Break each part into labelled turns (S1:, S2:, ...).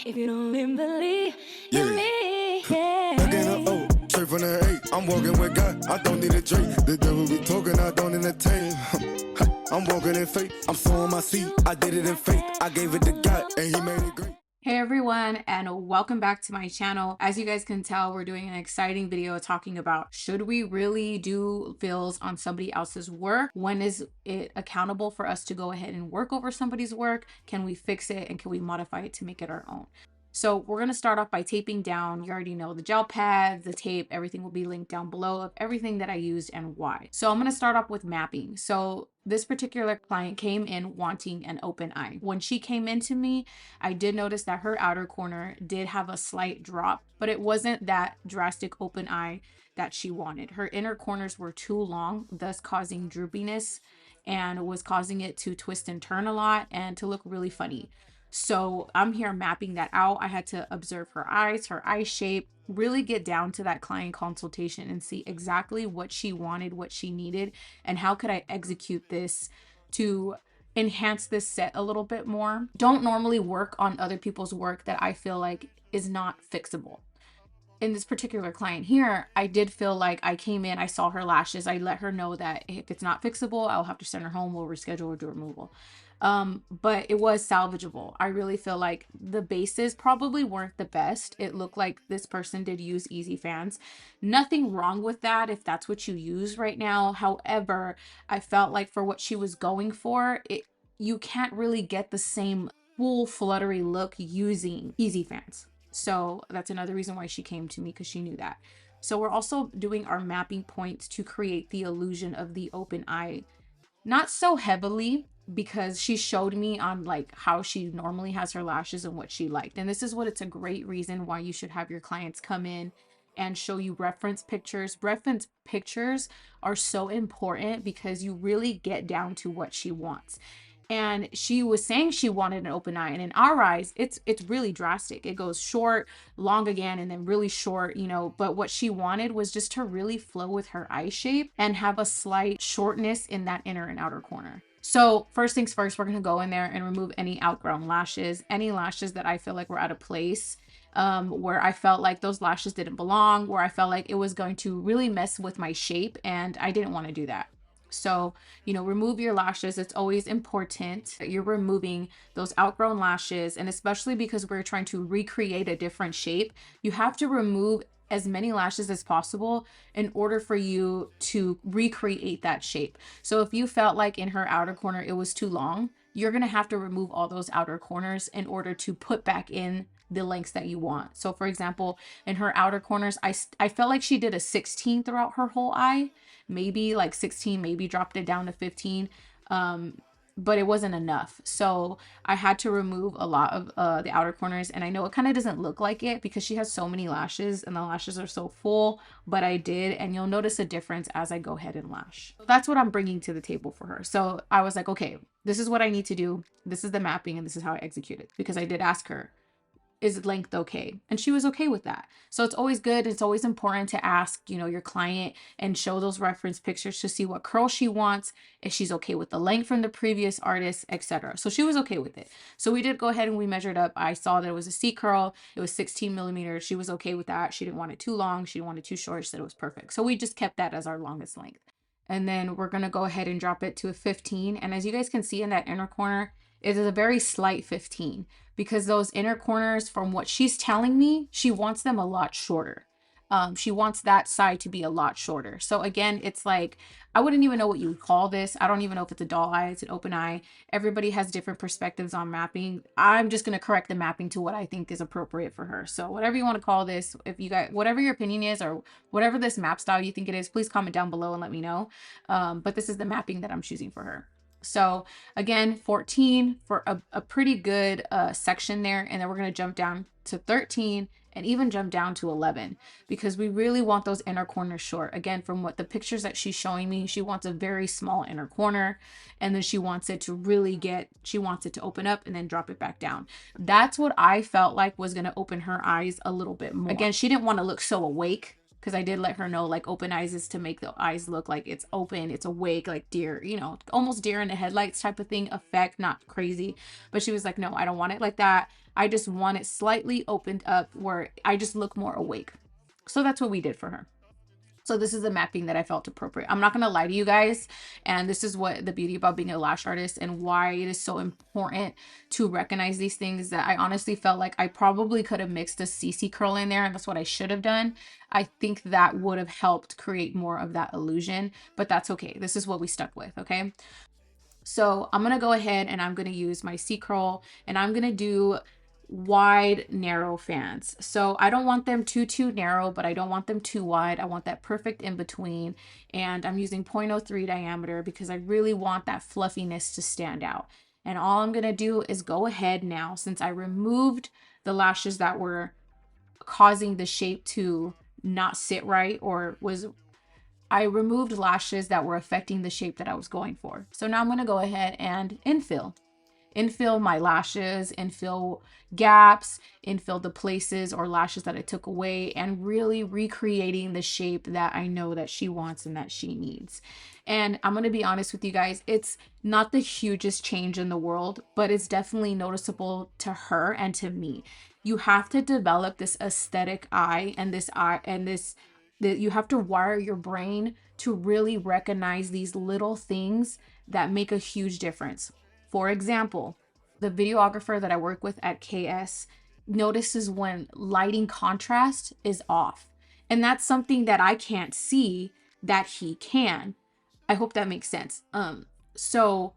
S1: If you don't even believe in me,
S2: Back in the O, straight from the A. I'm walking with God, I don't need a drink. The devil be talking, I don't entertain. I'm walking in faith, I'm sowing my seed. I did it in faith, I gave it to God, and He made it great.
S3: Hey everyone, and welcome back to my channel. As you guys can tell, we're doing an exciting video talking about, should we really do fills on somebody else's work? When is it accountable for us to go ahead and work over somebody's work? Can we fix it and can we modify it to make it our own? So we're going to start off by taping down. You already know the gel pads, the tape, everything will be linked down below of everything that I used and why. So I'm going to start off with mapping. So this particular client came in wanting an open eye. When she came into me, I did notice that her outer corner did have a slight drop, but it wasn't that drastic open eye that she wanted. Her inner corners were too long, thus causing droopiness and was causing it to twist and turn a lot and to look really funny. So I'm here mapping that out. I had to observe her eyes, her eye shape, really get down to that client consultation and see exactly what she wanted, what she needed, and how could I execute this to enhance this set a little bit more. Don't normally work on other people's work that I feel like is not fixable. In this particular client here, I did feel like I came in, I saw her lashes, I let her know that if it's not fixable, I'll have to send her home, we'll reschedule or do removal. But it was salvageable. I really feel like the bases probably weren't the best. It looked like this person did use Easy Fans. Nothing wrong with that if that's what you use right now. However, I felt like for what she was going for, you can't really get the same full fluttery look using Easy Fans. So that's another reason why she came to me, because she knew that. So we're also doing our mapping points to create the illusion of the open eye. Not so heavily, because she showed me on like how she normally has her lashes and what she liked. And this is what it's a great reason why you should have your clients come in and show you reference pictures. Reference pictures are so important because you really get down to what she wants. And she was saying she wanted an open eye, and in our eyes it's really drastic. It goes short, long again, and then really short, you know. But what she wanted was just to really flow with her eye shape and have a slight shortness in that inner and outer corner. So first things first, we're going to go in there and remove any outgrown lashes, any lashes that I feel like were out of place, where I felt like those lashes didn't belong, where I felt like it was going to really mess with my shape, and I didn't want to do that. So, you know, remove your lashes. It's always important that you're removing those outgrown lashes. And especially because we're trying to recreate a different shape, you have to remove as many lashes as possible in order for you to recreate that shape. So if you felt like in her outer corner it was too long, you're going to have to remove all those outer corners in order to put back in the lengths that you want. So for example, in her outer corners, I felt like she did a 16 throughout her whole eye, maybe like 16, maybe dropped it down to 15. But it wasn't enough. So I had to remove a lot of the outer corners. And I know it kind of doesn't look like it because she has so many lashes and the lashes are so full, but I did. And you'll notice a difference as I go ahead and lash. So that's what I'm bringing to the table for her. So I was like, okay, this is what I need to do. This is the mapping and this is how I execute it. Because I did ask her, is length okay? And she was okay with that. So it's always good. It's always important to ask, you know, your client and show those reference pictures to see what curl she wants, if she's okay with the length from the previous artist, etc. So she was okay with it. So we did go ahead and we measured up. I saw that it was a C curl. It was 16 millimeters. She was okay with that. She didn't want it too long. She didn't want it too short. She said it was perfect. So we just kept that as our longest length. And then we're going to go ahead and drop it to a 15. And as you guys can see in that inner corner, it is a very slight 15 because those inner corners, from what she's telling me, she wants them a lot shorter. She wants that side to be a lot shorter. So again, it's like, I wouldn't even know what you would call this. I don't even know if it's a doll eye, it's an open eye. Everybody has different perspectives on mapping. I'm just going to correct the mapping to what I think is appropriate for her. So whatever you want to call this, if you guys, whatever your opinion is or whatever this map style you think it is, please comment down below and let me know. But this is the mapping that I'm choosing for her. So again, 14 for a pretty good section there. And then we're going to jump down to 13 and even jump down to 11 because we really want those inner corners short. Again, from what the pictures that she's showing me, she wants a very small inner corner, and then she wants it to really she wants it to open up and then drop it back down. That's what I felt like was going to open her eyes a little bit more. Again, she didn't want to look so awake. because I did let her know like open eyes is to make the eyes look like it's open, it's awake, like deer, you know, almost deer in the headlights type of thing effect, not crazy. But she was like, no, I don't want it like that. I just want it slightly opened up where I just look more awake. So that's what we did for her. So this is the mapping that I felt appropriate. I'm not going to lie to you guys. And this is what the beauty about being a lash artist and why it is so important to recognize these things, that I honestly felt like I probably could have mixed a CC curl in there. And that's what I should have done. I think that would have helped create more of that illusion, but that's okay. This is what we stuck with. Okay. So I'm going to go ahead and I'm going to use my C curl, and I'm going to do wide narrow fans. So I don't want them too narrow, but I don't want them too wide. I want that perfect in between, and I'm using 0.03 diameter because I really want that fluffiness to stand out. And all I'm going to do is go ahead now, since I removed the lashes that were causing the shape to not sit right, or I removed lashes that were affecting the shape that I was going for. So now I'm going to go ahead and infill my lashes, infill gaps, infill the places or lashes that I took away, and really recreating the shape that I know that she wants and that she needs. And I'm going to be honest with you guys, it's not the hugest change in the world, but it's definitely noticeable to her and to me. You have to develop this aesthetic eye, and that you have to wire your brain to really recognize these little things that make a huge difference. For example, the videographer that I work with at KS notices when lighting contrast is off. And that's something that I can't see that he can. I hope that makes sense. So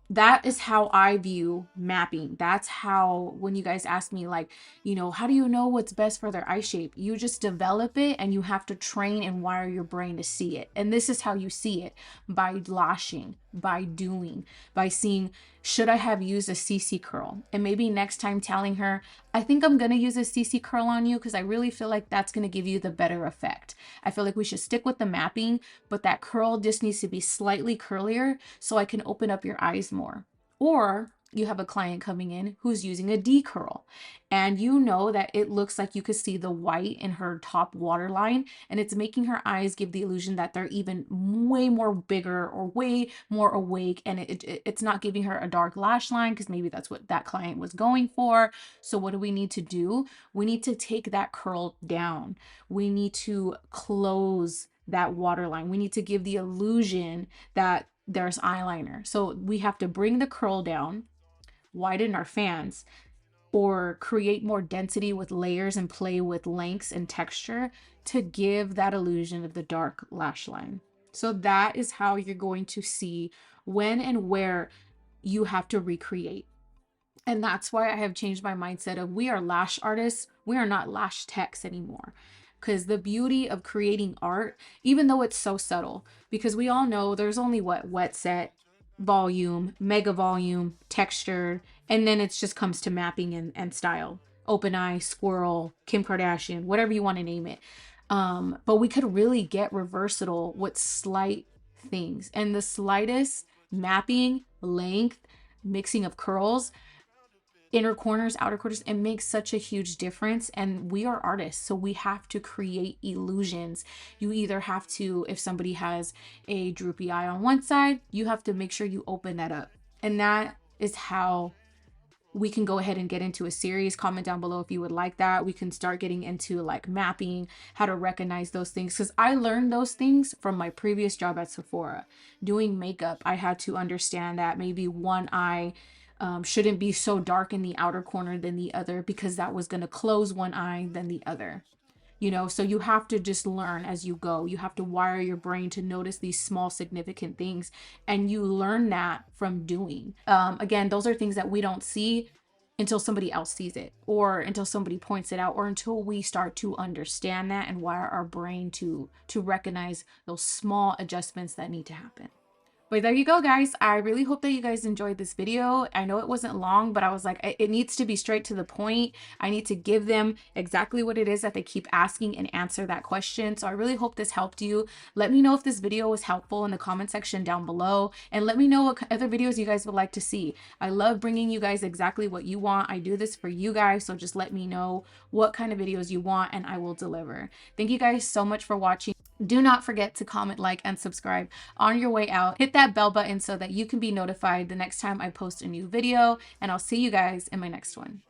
S3: that is how I view mapping. That's how, when you guys ask me like, you know, how do you know what's best for their eye shape? You just develop it, and you have to train and wire your brain to see it. And this is how you see it: by lashing, by doing, by seeing, should I have used a CC curl? And maybe next time telling her, I think I'm going to use a CC curl on you because I really feel like that's going to give you the better effect. I feel like we should stick with the mapping, but that curl just needs to be slightly curlier so I can open up your eyes more. Or you have a client coming in who's using a D curl, and you know that it looks like you could see the white in her top waterline, and it's making her eyes give the illusion that they're even way more bigger or way more awake, and it's not giving her a dark lash line because maybe that's what that client was going for. So what do we need to do? We need to take that curl down. We need to close that waterline. We need to give the illusion that there's eyeliner. So we have to bring the curl down, widen our fans, or create more density with layers and play with lengths and texture to give that illusion of the dark lash line. So that is how you're going to see when and where you have to recreate. And that's why I have changed my mindset of, we are lash artists. We are not lash techs anymore. Because the beauty of creating art, even though it's so subtle, because we all know there's only wet set, volume, mega volume, texture, and then it just comes to mapping and style. Open eye, squirrel, Kim Kardashian, whatever you want to name it. But we could really get versatile with slight things. And the slightest mapping, length, mixing of curls, inner corners, outer corners, it makes such a huge difference. And we are artists, so we have to create illusions. You either have to, if somebody has a droopy eye on one side, you have to make sure you open that up. And that is how we can go ahead and get into a series. Comment down below if you would like that. We can start getting into like mapping, how to recognize those things, because I learned those things from my previous job at Sephora. Doing makeup, I had to understand that maybe one eye shouldn't be so dark in the outer corner than the other, because that was going to close one eye than the other. You know, so you have to just learn as you go. You have to wire your brain to notice these small significant things, and you learn that from doing. Again, those are things that we don't see until somebody else sees it, or until somebody points it out, or until we start to understand that and wire our brain to recognize those small adjustments that need to happen. But there you go, guys. I really hope that you guys enjoyed this video. I know it wasn't long, but I was like, it needs to be straight to the point. I need to give them exactly what it is that they keep asking and answer that question. So I really hope this helped you. Let me know if this video was helpful in the comment section down below, and let me know what other videos you guys would like to see. I love bringing you guys exactly what you want. I do this for you guys, so just let me know what kind of videos you want and I will deliver. Thank you guys so much for watching. Do not forget to comment, like, and subscribe on your way out. Hit that bell button so that you can be notified the next time I post a new video, and I'll see you guys in my next one.